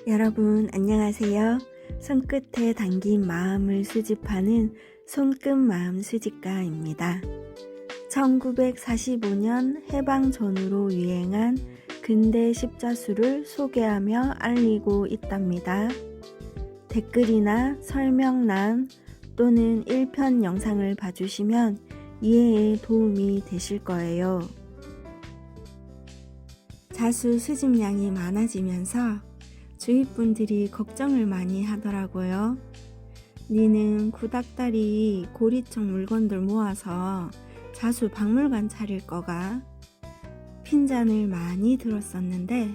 여러분 안녕하세요. 손끝에 담긴 마음을 수집하는 손끝 마음 수집가입니다. 1945년 해방 전후로 유행한 근대 십자수를 소개하며 알리고 있답니다. 댓글이나 설명란 또는 1편 영상을 봐주시면 이해에 도움이 되실 거예요. 자수 수집량이 많아지면서 주위 분들이 걱정을 많이 하더라고요. 니는 구닥다리 고리쪽 물건들 모아서 자수 박물관 차릴 거가? 핀잔을 많이 들었었는데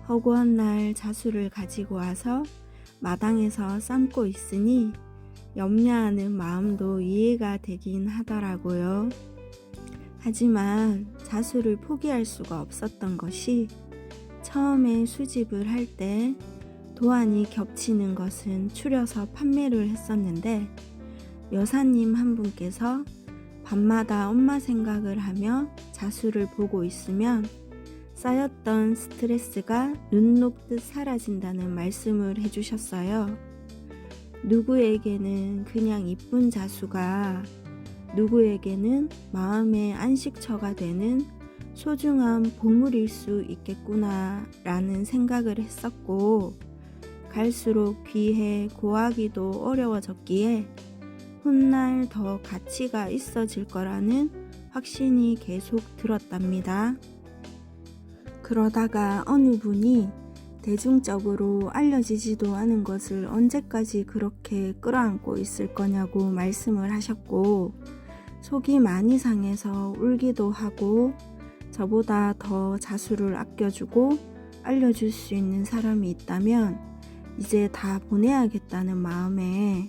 허구한 날 자수를 가지고 와서 마당에서 삶고 있으니 염려하는 마음도 이해가 되긴 하더라고요. 하지만 자수를 포기할 수가 없었던 것이 처음에 수집을 할 때 도안이 겹치는 것은 추려서 판매를 했었는데 여사님 한 분께서 밤마다 엄마 생각을 하며 자수를 보고 있으면 쌓였던 스트레스가 눈 녹듯 사라진다는 말씀을 해주셨어요. 누구에게는 그냥 이쁜 자수가 누구에게는 마음의 안식처가 되는 소중한 보물일 수 있겠구나 라는 생각을 했었고, 갈수록 귀해 구하기도 어려워졌기에 훗날 더 가치가 있어질 거라는 확신이 계속 들었답니다. 그러다가 어느 분이 대중적으로 알려지지도 않은 것을 언제까지 그렇게 끌어안고 있을 거냐고 말씀을 하셨고, 속이 많이 상해서 울기도 하고 저보다 더 자수를 아껴주고 알려줄 수 있는 사람이 있다면 이제 다 보내야겠다는 마음에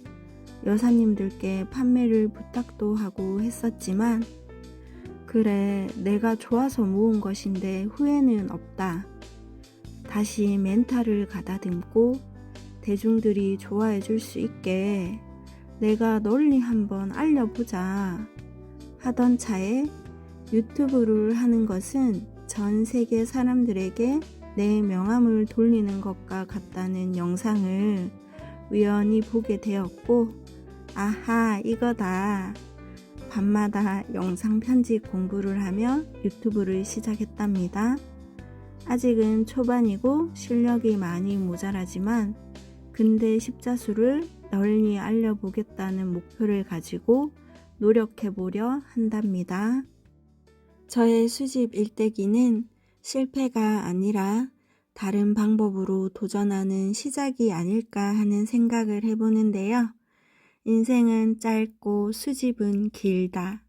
여사님들께 판매를 부탁도 하고 했었지만, 그래 내가 좋아서 모은 것인데 후회는 없다. 다시 멘탈을 가다듬고 대중들이 좋아해 줄 수 있게 내가 널리 한번 알려보자 하던 차에 유튜브를 하는 것은 전 세계 사람들에게 내 명함을 돌리는 것과 같다는 영상을 우연히 보게 되었고, 아하 이거다. 밤마다 영상 편집 공부를 하며 유튜브를 시작했답니다. 아직은 초반이고 실력이 많이 모자라지만 근대 십자수를 널리 알려보겠다는 목표를 가지고 노력해보려 한답니다. 저의 수집 일대기는 실패가 아니라 다른 방법으로 도전하는 시작이 아닐까 하는 생각을 해보는데요. 인생은 짧고 수집은 길다.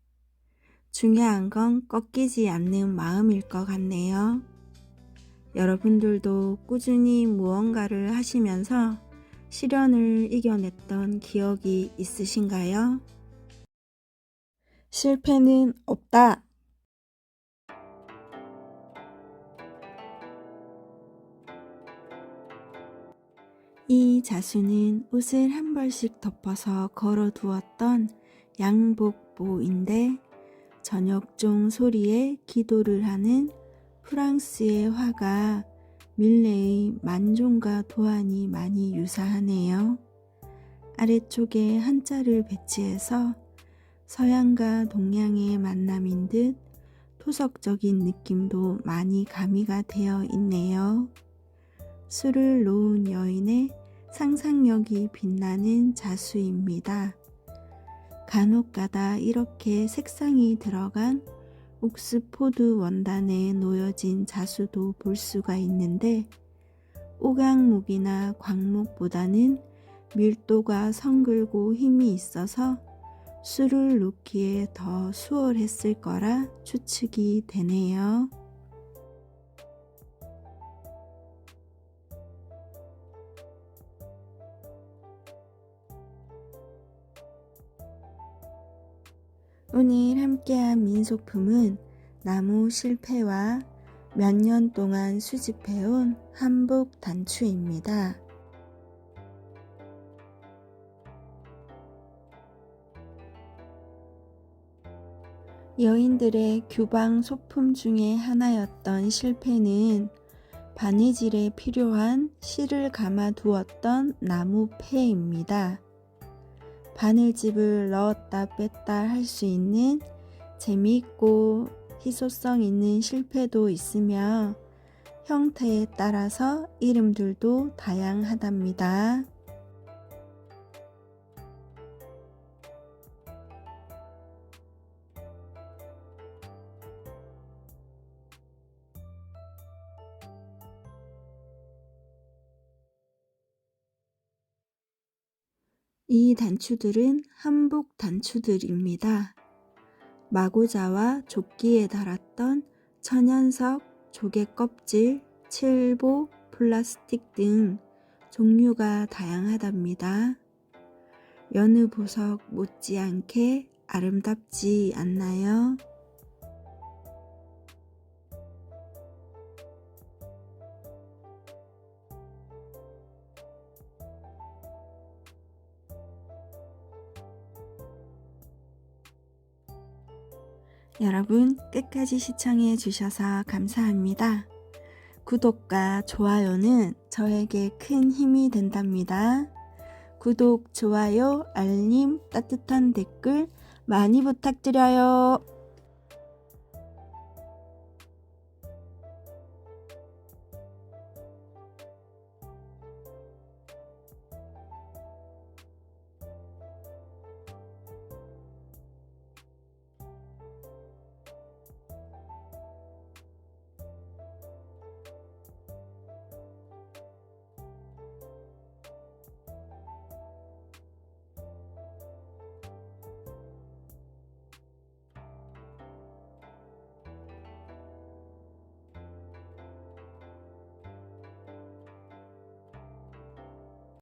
중요한 건 꺾이지 않는 마음일 것 같네요. 여러분들도 꾸준히 무언가를 하시면서 시련을 이겨냈던 기억이 있으신가요? 실패는 없다. 이 자수는 옷을 한 벌씩 덮어서 걸어두었던 양복보인데 저녁종 소리에 기도를 하는 프랑스의 화가 밀레의 만종과 도안이 많이 유사하네요. 아래쪽에 한자를 배치해서 서양과 동양의 만남인 듯 토속적인 느낌도 많이 가미가 되어 있네요. 술을 놓은 여인의 상상력이 빛나는 자수입니다. 간혹가다 이렇게 색상이 들어간 옥스포드 원단에 놓여진 자수도 볼 수가 있는데 오강목이나 광목보다는 밀도가 성글고 힘이 있어서 술을 놓기에 더 수월했을 거라 추측이 되네요. 오늘 함께한 민속품은 나무 실패와 몇 년 동안 수집해온 한복 단추입니다. 여인들의 규방 소품 중에 하나였던 실패는 바느질에 필요한 실을 감아 두었던 나무 패입니다. 바늘집을 넣었다 뺐다 할 수 있는 재미있고 희소성 있는 실패도 있으며 형태에 따라서 이름들도 다양하답니다. 이 단추들은 한복 단추들입니다. 마고자와 조끼에 달았던 천연석, 조개 껍질, 칠보, 플라스틱 등 종류가 다양하답니다. 여느 보석 못지않게 아름답지 않나요? 여러분 끝까지 시청해 주셔서 감사합니다. 구독과 좋아요는 저에게 큰 힘이 된답니다. 구독, 좋아요, 알림, 따뜻한 댓글 많이 부탁드려요.